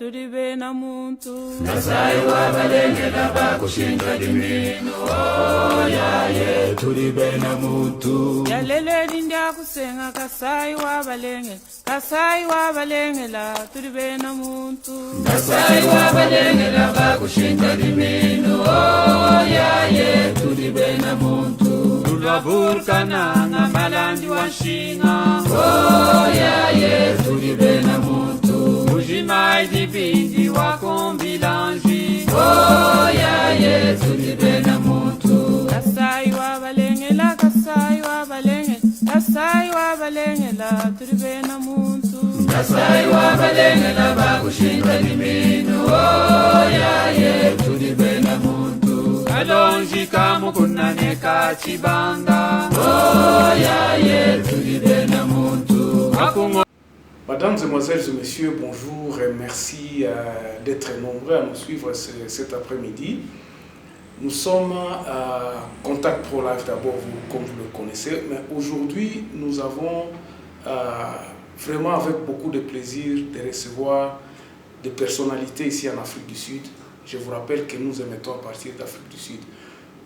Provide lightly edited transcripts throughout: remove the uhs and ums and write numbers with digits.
turi bena muntu. Kasai wabalengela bakushinga dimino oyaye turi bena muntu. Yalele dinda kusenga Kasai wabalengela turi bena muntu. Kasai wabalengela bakushinga dimino oyaye turi bena muntu. Lulwaburkana nga malandi wanshinga oyaye turi bena muntu. Ujimai dibindi wakombilanji oyaye turi bena muntu. Kasai wabalengela turi bena muntu. Kasai wabalengela bakushinga dimino oyaye turi bena muntu. Kalonji kamukunane kachibanda oyaye turi bena muntu. Mesdames, Mesdemoiselles et Messieurs, bonjour et merci d'être nombreux à nous suivre cet après-midi. Nous sommes à Contact Pro Life d'abord, comme vous le connaissez, mais aujourd'hui nous avons vraiment avec beaucoup de plaisir de recevoir des personnalités ici en Afrique du Sud. Je vous rappelle que nous émettons à partir d'Afrique du Sud.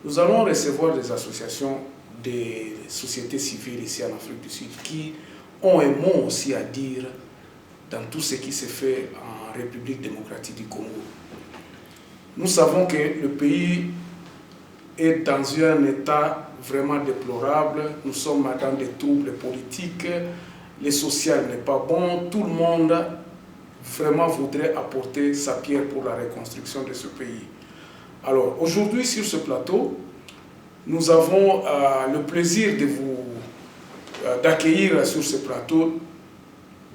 Nous allons recevoir des associations, des sociétés civiles ici en Afrique du Sud qui ont un mot aussi à dire dans tout ce qui se fait en République démocratique du Congo. Nous savons que le pays est dans un état vraiment déplorable. Nous sommes dans des troubles politiques, le social n'est pas bon, tout le monde vraiment voudrait apporter sa pierre pour la reconstruction de ce pays. Alors aujourd'hui sur ce plateau, nous avons le plaisir d'accueillir sur ce plateau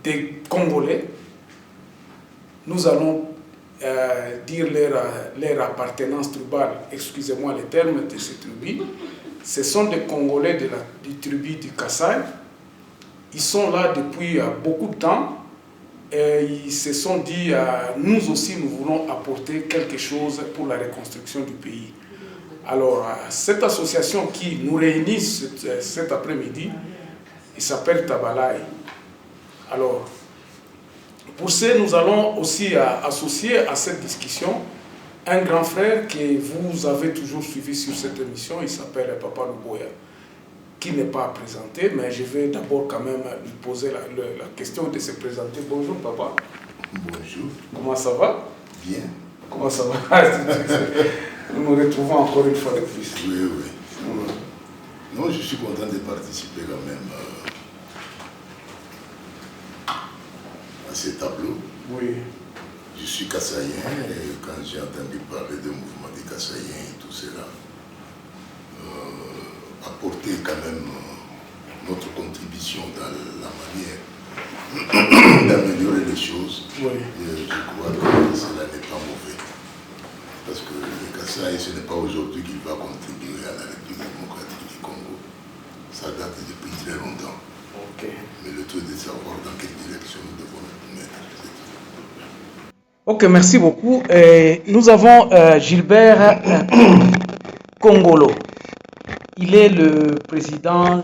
des Congolais. Nous allons dire leur appartenance tribale, excusez-moi le terme de ces tribus. Ce sont des Congolais du tribu du Kassai. Ils sont là depuis beaucoup de temps et ils se sont dit nous aussi nous voulons apporter quelque chose pour la reconstruction du pays. Alors cette association qui nous réunit cet après-midi, il s'appelle Tabalaï. Alors pour ce, nous allons aussi associer à cette discussion un grand frère que vous avez toujours suivi sur cette émission. Il s'appelle Papa Luboya, qui n'est pas présenté, mais je vais d'abord quand même lui poser la question de se présenter. Bonjour papa. Bonjour. Comment ça va? Bien. Comment ça va? Nous nous retrouvons encore une fois de plus. Oui, oui. Non, je suis content de participer quand même à ces tableaux. Oui. Je suis kassaïen et quand j'ai entendu parler du mouvement des kassaïens et tout cela, apporter quand même notre contribution dans la manière d'améliorer les choses, Oui. je crois que cela n'est pas mauvais. Parce que le Kassai, ce n'est pas aujourd'hui qu'il va contribuer à la République démocratique du Congo. Ça date depuis très longtemps. Ok. Mais le tout est de savoir dans quelle direction nous devons nous mettre. Ok, merci beaucoup. Nous avons Gilbert Kongolo. Il est le président.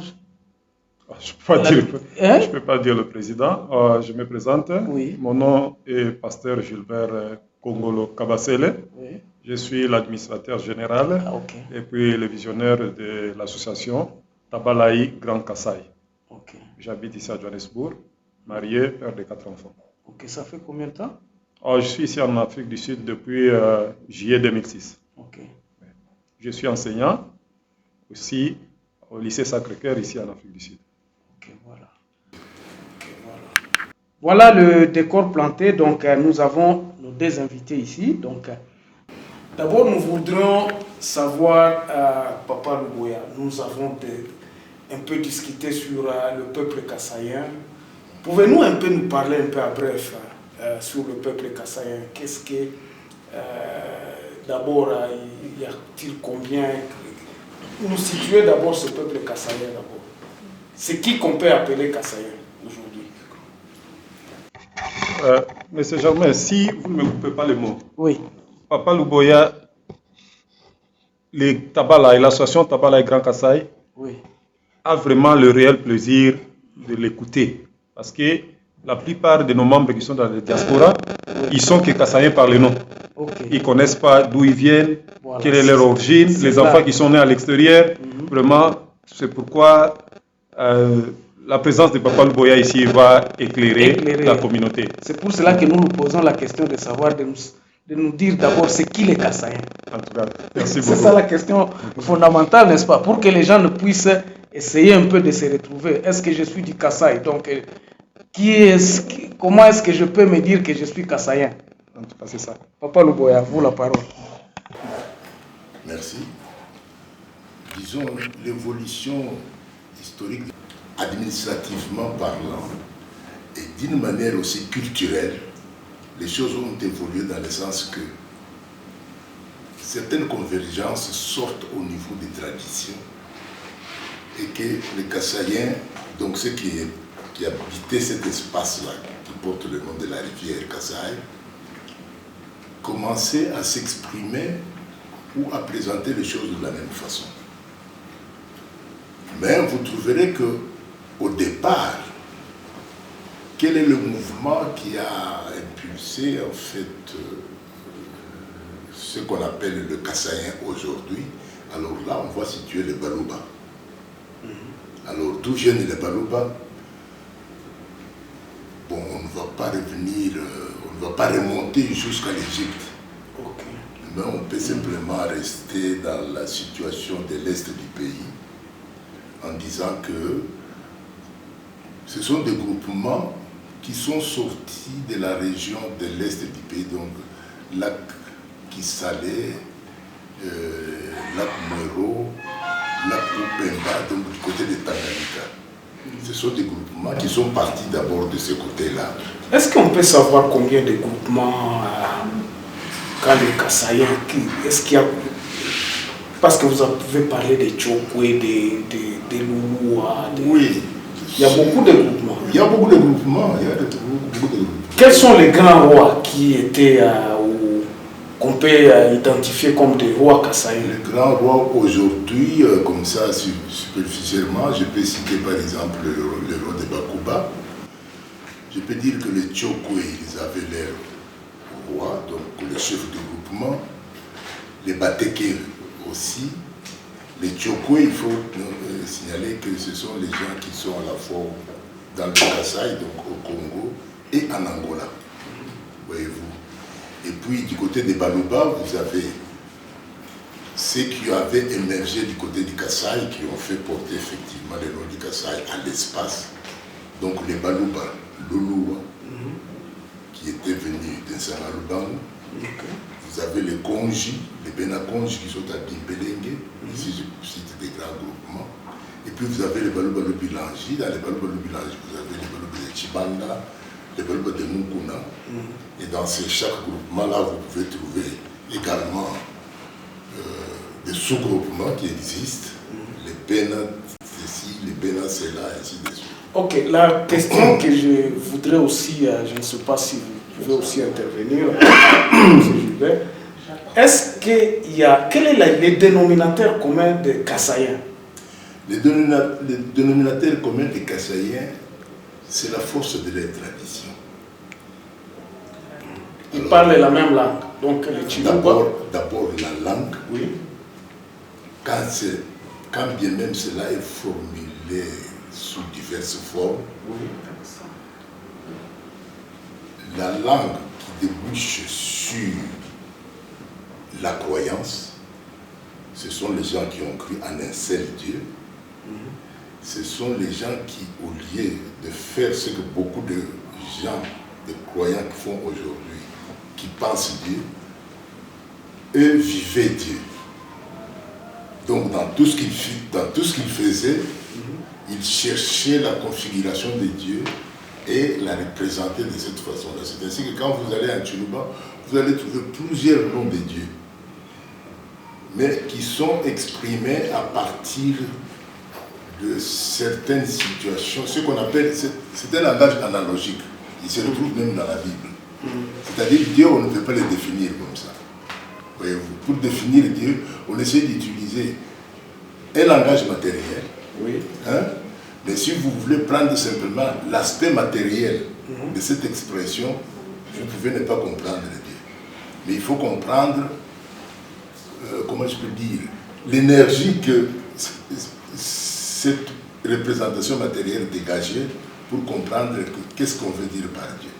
Je ne peux pas dire le président. Je me présente. Oui. Mon nom est Pasteur Gilbert Kongolo Kabasele. Oui. Je suis l'administrateur général et puis le visionnaire de l'association Tabalaï Grand Kassai. Okay. J'habite ici à Johannesburg, marié, père de 4 enfants. Ok, ça fait combien de temps? Je suis ici en Afrique du Sud depuis juillet 2006. Ok. Je suis enseignant aussi au lycée Sacré-Cœur ici en Afrique du Sud. Ok, voilà. Okay, voilà. Voilà le décor planté. Donc, nous avons nos deux invités ici. Donc, d'abord, nous voudrions savoir, Papa Luboya, nous avons un peu discuté sur le peuple kassaïen. Pouvez-vous un peu nous parler un peu à bref sur le peuple kassaïen? Qu'est-ce que, d'abord, y a-t-il combien? Nous situer d'abord ce peuple kassaïen d'abord. C'est qui qu'on peut appeler kassaïen aujourd'hui? Monsieur Germain, si vous ne me coupez pas les mots. Oui. Papa Luboya, les Tabalaï, l'association Tabalaï Grand Kassai, oui, a vraiment le réel plaisir de l'écouter. Parce que la plupart de nos membres qui sont dans la diaspora, ils sont que Kassaïens par le nom. Ils ne connaissent pas d'où ils viennent, quelle est leur origine. Les enfants qui sont nés à l'extérieur, vraiment, c'est pourquoi la présence de Papa Louboya ici va éclairer la communauté. C'est pour cela que nous nous posons la question de savoir, de nous dire d'abord c'est qui les Kassaïens. En tout cas, merci beaucoup. C'est ça la question fondamentale, n'est-ce pas? Pour que les gens ne puissent essayer un peu de se retrouver. Est-ce que je suis du Kassaï? Donc, comment est-ce que je peux me dire que je suis Kassaïen? En tout cas, c'est ça. Papa Louboya, vous la parole. Merci. Disons, l'évolution historique, administrativement parlant, et d'une manière aussi culturelle, les choses ont évolué dans le sens que certaines convergences sortent au niveau des traditions et que les Kassaïens, donc ceux qui habitaient cet espace-là, qui porte le nom de la rivière Kasaï, commençaient à s'exprimer ou à présenter les choses de la même façon. Mais vous trouverez que au départ, quel est le mouvement qui a impulsé en fait ce qu'on appelle le Kassaïen aujourd'hui? Alors là, on va situer les Balouba. Alors d'où viennent les Balouba? Bon, on ne va pas revenir, on ne va pas remonter jusqu'à l'Égypte. Mais on peut simplement rester dans la situation de l'Est du pays en disant que ce sont des groupements qui sont sortis de la région de l'Est du pays, donc lac Kisale, lac Mero, lac Upemba, donc du côté de Tanganyika. Ce sont des groupements qui sont partis d'abord de ce côté-là. Est-ce qu'on peut savoir combien de groupements quand les Kassaïens, est-ce qu'il y a... Parce que vous avez parlé des Tchokwe, des Louloua, oui. Il y a beaucoup de groupements. Il y a beaucoup de groupements. Quels sont les grands rois qui étaient, qu'on peut identifier comme des rois Kassaïens? Les grands rois aujourd'hui, comme ça, superficiellement, je peux citer par exemple le roi de Bakuba. Je peux dire que les Tchokwe, ils avaient leur roi, donc le chef du groupement. Les Bateke aussi. Les Tchokwe, il faut signaler que ce sont les gens qui sont à la fois dans le Kasaï, donc au Congo, et en Angola. Voyez-vous. Et puis du côté des Balouba, vous avez ceux qui avaient émergé du côté du Kasaï, qui ont fait porter effectivement le nom du Kasaï à l'espace. Donc les Balouba, Loloua, qui étaient venus d'Insangalubangu. Vous avez les Konji, les Benakonji qui sont à Dimbelenge, ici je cite des grands groupements. Et puis vous avez les Balouba de Bilangi, dans les Balouba de Bilangi, vous avez les Balouba de Chibanda, les Balouba de Mukuna. Et dans chaque groupement-là, vous pouvez trouver également des sous-groupements qui existent, les Bena ceci, les Bena cela, et ainsi de suite. Ok, la question que je voudrais aussi, je ne sais pas si vous pouvez aussi intervenir, est-ce qu'il y a, quel est le dénominateur commun des Kassaïens? Le dénominateur commun des Kassaïens, c'est la force de leur tradition. Ils parlent la même langue, donc les Chiluba. D'abord la langue, oui. Quand bien même cela est formulé sous diverses formes, oui. La langue qui débouche sur la croyance, ce sont les gens qui ont cru en un seul Dieu. Ce sont les gens qui, au lieu de faire ce que beaucoup de gens, de croyants font aujourd'hui, qui pensent Dieu, eux vivaient Dieu. Donc dans tout ce qu'ils faisaient, ils cherchaient la configuration de Dieu et la représenter de cette façon-là. C'est ainsi que quand vous allez en Chiluba, vous allez trouver plusieurs noms de Dieu, mais qui sont exprimés à partir de certaines situations, ce qu'on appelle, c'est un langage analogique, il se retrouve même dans la Bible. C'est-à-dire Dieu, on ne peut pas le définir comme ça. Voyez-vous, pour définir Dieu, on essaie d'utiliser un langage matériel. Oui. Hein? Mais si vous voulez prendre simplement l'aspect matériel de cette expression, vous pouvez ne pas comprendre Dieu. Mais il faut comprendre, comment je peux dire, l'énergie que cette représentation matérielle dégageait pour comprendre qu'est-ce qu'on veut dire par Dieu.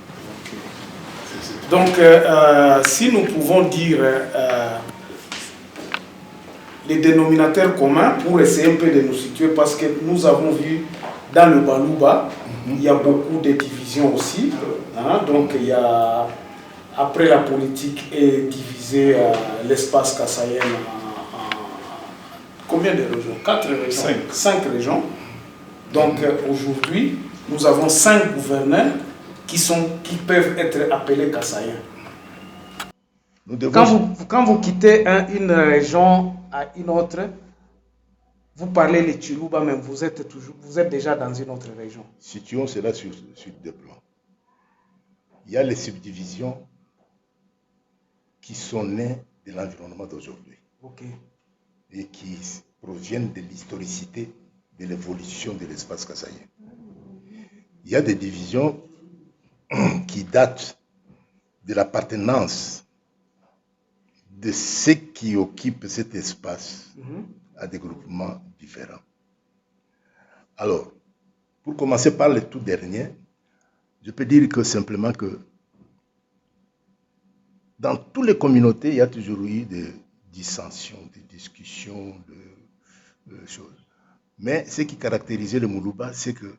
Donc, si nous pouvons dire les dénominateurs communs pour essayer un peu de nous situer, parce que nous avons vu dans le Balouba, il y a beaucoup de divisions aussi. Hein, donc, il y a, après la politique est divisée l'espace kassaïen en combien de régions? 4 régions. 5 régions. Donc, aujourd'hui, nous avons 5 gouverneurs qui peuvent être appelés kassaïens. Quand vous quittez une région à une autre, vous parlez les Tchoulouba, mais vous êtes déjà dans une autre région. Situons cela sur 2 plans. Il y a les subdivisions qui sont nées de l'environnement d'aujourd'hui. Et qui proviennent de l'historicité de l'évolution de l'espace kassaïen. Il y a des divisions qui datent de l'appartenance de ceux qui occupent cet espace à des groupements différents. Alors, pour commencer par le tout dernier, je peux dire que simplement que dans toutes les communautés, il y a toujours eu des dissensions, des discussions, de choses. Mais ce qui caractérisait le Moulouba, c'est que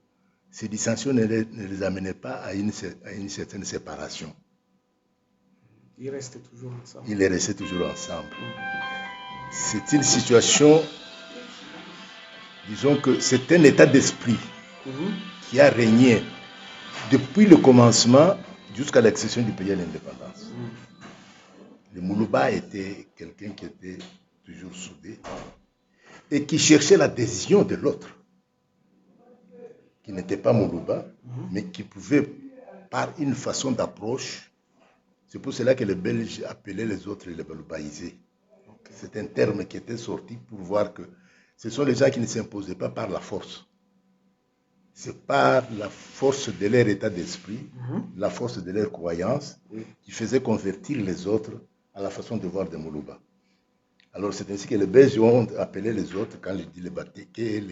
ces dissensions ne les amenaient pas à une certaine séparation. Ils restaient toujours ensemble. Ils restaient toujours ensemble. C'est une situation, disons que c'est un état d'esprit qui a régné depuis le commencement jusqu'à l'accession du pays à l'indépendance. Le Moulouba était quelqu'un qui était toujours soudé et qui cherchait l'adhésion de l'autre, qui n'était pas Moulouba, mais qui pouvait, par une façon d'approche, c'est pour cela que les Belges appelaient les autres les Baloubaïsés. C'est un terme qui était sorti pour voir que ce sont les gens qui ne s'imposaient pas par la force. C'est par la force de leur état d'esprit, la force de leur croyance, qui faisait convertir les autres à la façon de voir des Moulouba. Alors c'est ainsi que les Belges ont appelé les autres, quand je dis les Batéké,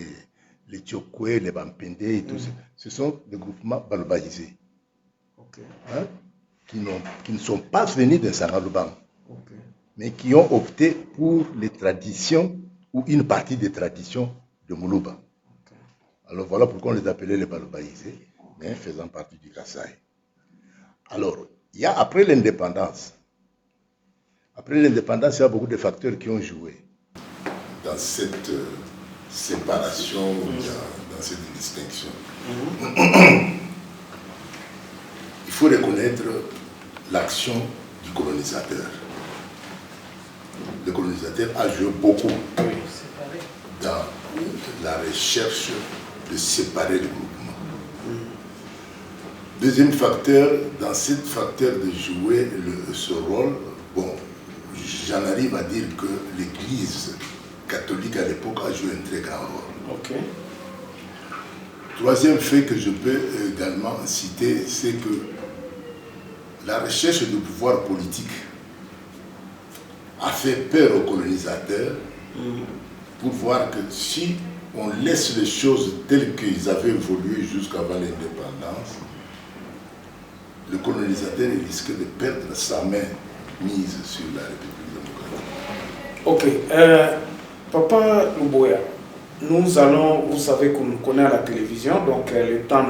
les Tchokwe, les Bampende et tout ça, ce sont des groupements baloubaïsés. Hein, qui ne sont pas venus d'un Sangalouban, mais qui ont opté pour les traditions ou une partie des traditions de Moulouba. Alors voilà pourquoi on les appelait les baloubaïsés, mais faisant partie du Kasaï. Alors, il y a après l'indépendance, il y a beaucoup de facteurs qui ont joué dans cette séparation, dans cette distinction. Il faut reconnaître l'action du colonisateur. Le colonisateur a joué beaucoup dans la recherche de séparer le groupement. Deuxième facteur, dans ce facteur de jouer ce rôle, bon, j'en arrive à dire que l'Église catholique à l'époque a joué un très grand rôle. Troisième fait que je peux également citer, c'est que la recherche du pouvoir politique a fait peur aux colonisateurs pour voir que si on laisse les choses telles qu'ils avaient évolué jusqu'avant l'indépendance, le colonisateur risquait de perdre sa main mise sur la République démocratique. Papa Luboya, nous allons, vous savez qu'on nous connaît à la télévision, donc le temps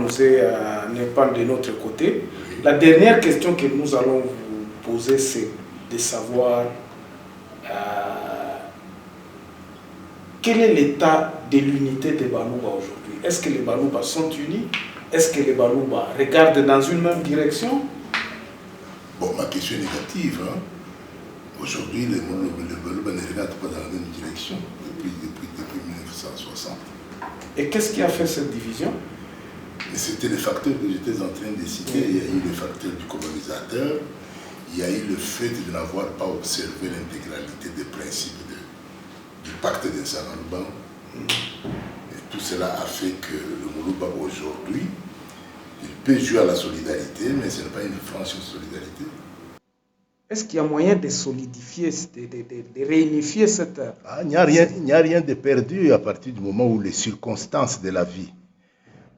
n'est pas de notre côté. La dernière question que nous allons vous poser, c'est de savoir quel est l'état de l'unité des Balouba aujourd'hui. Est-ce que les Balouba sont unis? Est-ce que les Balouba regardent dans une même direction? Bon, ma question est négative. Hein? Aujourd'hui, les Balouba ne regardent pas dans la même direction depuis 1960. Et qu'est-ce qui a fait cette division? C'était les facteurs que j'étais en train de citer. Il y a eu le facteur du colonisateur, il y a eu le fait de n'avoir pas observé l'intégralité des principes du pacte de Sangalouban. Et tout cela a fait que le Moulouba aujourd'hui Il peut jouer à la solidarité, mais ce n'est pas une franche solidarité. Est-ce qu'il y a moyen de solidifier, de réunifier cette... Il n'y a rien de perdu à partir du moment où les circonstances de la vie.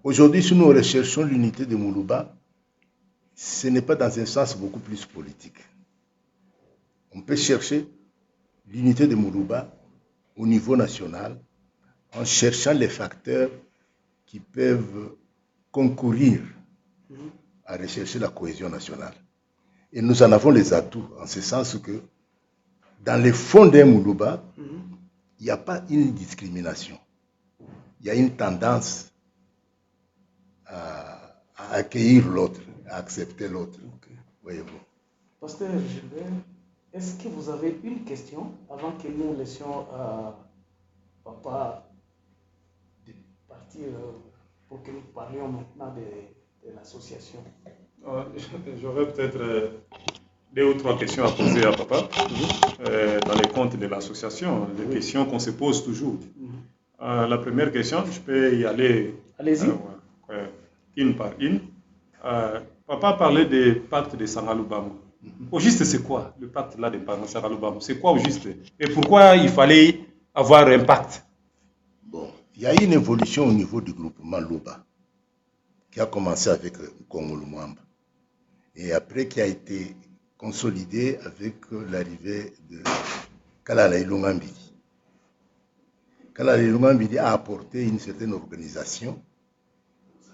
Aujourd'hui, si nous recherchons l'unité de Moulouba, ce n'est pas dans un sens beaucoup plus politique. On peut chercher l'unité de Moulouba au niveau national en cherchant les facteurs qui peuvent concourir à rechercher la cohésion nationale. Et nous en avons les atouts, en ce sens que dans les fonds d'un Moulouba, il n'y a pas une discrimination. Il y a une tendance à accueillir l'autre, à accepter l'autre. Okay. Voyez-vous. Pasteur Gilbert, est-ce que vous avez une question avant que nous laissions Papa de partir pour que nous parlions maintenant de l'association? J'aurais peut-être 2 ou 3 questions à poser à Papa dans les comptes de l'association, des questions qu'on se pose toujours. La première question, je peux y aller. Allez-y. Une par une. Papa parlait du pacte de Sangalubamou. Au juste, c'est quoi le pacte là de Sangalubamou? C'est quoi au juste? Et pourquoi il fallait avoir un pacte? Bon, il y a une évolution au niveau du groupement Luba qui a commencé avec Kongolo Mwamba et après qui a été consolidé avec l'arrivée de Kalala Ilunga Mbili. Kalala Ilunga Mbili a apporté une certaine organisation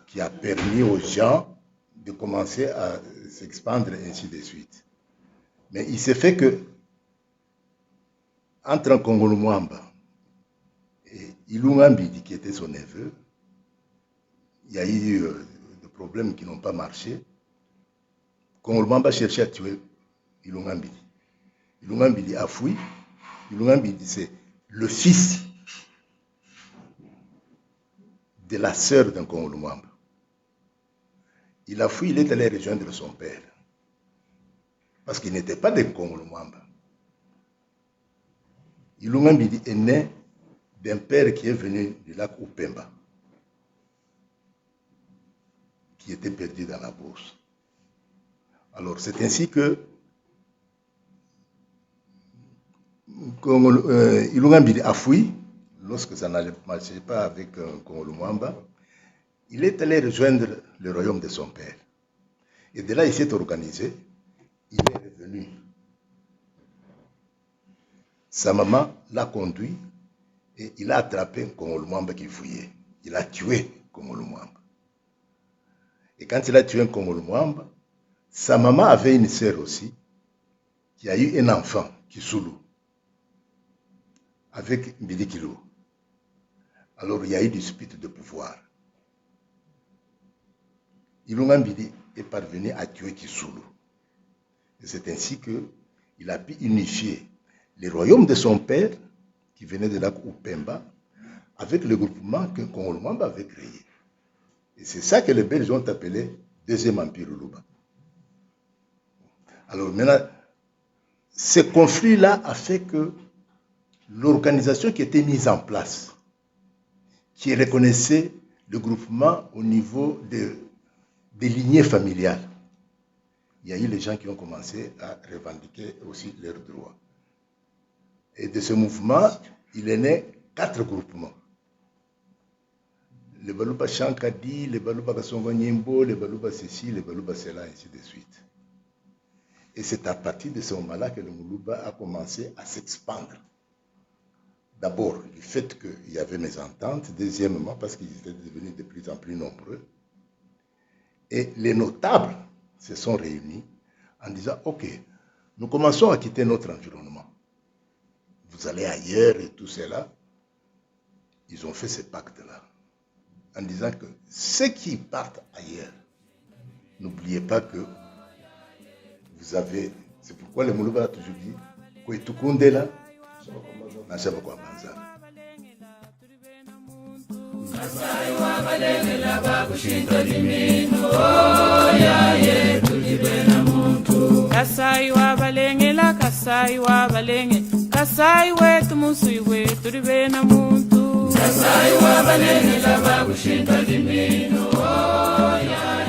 qui a permis aux gens de commencer à s'expandre ainsi de suite. Mais il s'est fait que entre Kongolo Mwamba et Ilunga Mbili, qui était son neveu, il y a eu des problèmes qui n'ont pas marché. Kongolo Mwamba cherchait à tuer Ilunga Mbili. Ilunga Mbili a fui. Ilunga Mbili, c'est le fils de la sœur d'un Kongolo Mwamba. Il a fui, il est allé rejoindre son père. Parce qu'il n'était pas de Kongolo Mwamba. Ilunga Mbili est né d'un père qui est venu du lac Upemba, qui était perdu dans la bourse. Alors c'est ainsi que Ilunga Mbili a fui, lorsque ça n'allait marcher pas avec Kongolo Mwamba. Il est allé rejoindre le royaume de son père. Et de là, il s'est organisé. Il est revenu. Sa maman l'a conduit et il a attrapé Kongolo Mwamba qui fouillait. Il a tué Kongolo Mwamba. Et quand il a tué Kongolo Mwamba, sa maman avait une sœur aussi qui a eu un enfant, Kisulu, avec Mbili Kilo. Alors il y a eu des disputes de pouvoir. Ilunga Mbili est parvenu à tuer Kisulu. Et c'est ainsi qu'il a pu unifier les royaumes de son père, qui venait de lac Upemba, avec le groupement que Kongolo Mwamba avait créé. Et c'est ça que les Belges ont appelé Deuxième Empire Luba. Alors maintenant, ce conflit-là a fait que l'organisation qui était mise en place, qui reconnaissait le groupement au niveau des lignées familiales, il y a eu les gens qui ont commencé à revendiquer aussi leurs droits. Et de ce mouvement, il est né 4 groupements. Le Baluba Shankadi, le Baluba Kasongo Nyembo, le Baluba ceci, le Baluba cela, ainsi de suite. Et c'est à partir de ce moment-là que le Moulouba a commencé à s'expandre. D'abord, du fait qu'il y avait mésentente. Deuxièmement, parce qu'ils étaient devenus de plus en plus nombreux. Et les notables se sont réunis en disant, OK, nous commençons à quitter notre environnement. Vous allez ailleurs et tout cela. Ils ont fait ce pacte-là. En disant que ceux qui partent ailleurs, n'oubliez pas que vous avez... C'est pourquoi le Moulouba a toujours dit, Kwetukundela, Nasaba kwa Banza. Kasai wa balenge la bakushinda limino ya ye tulibena muntu. Kasai wa balenge la Kasai wa balenge Kasai wetu musui wetu tulibena muntu. Kasai wa balenge la bakushinda limino ya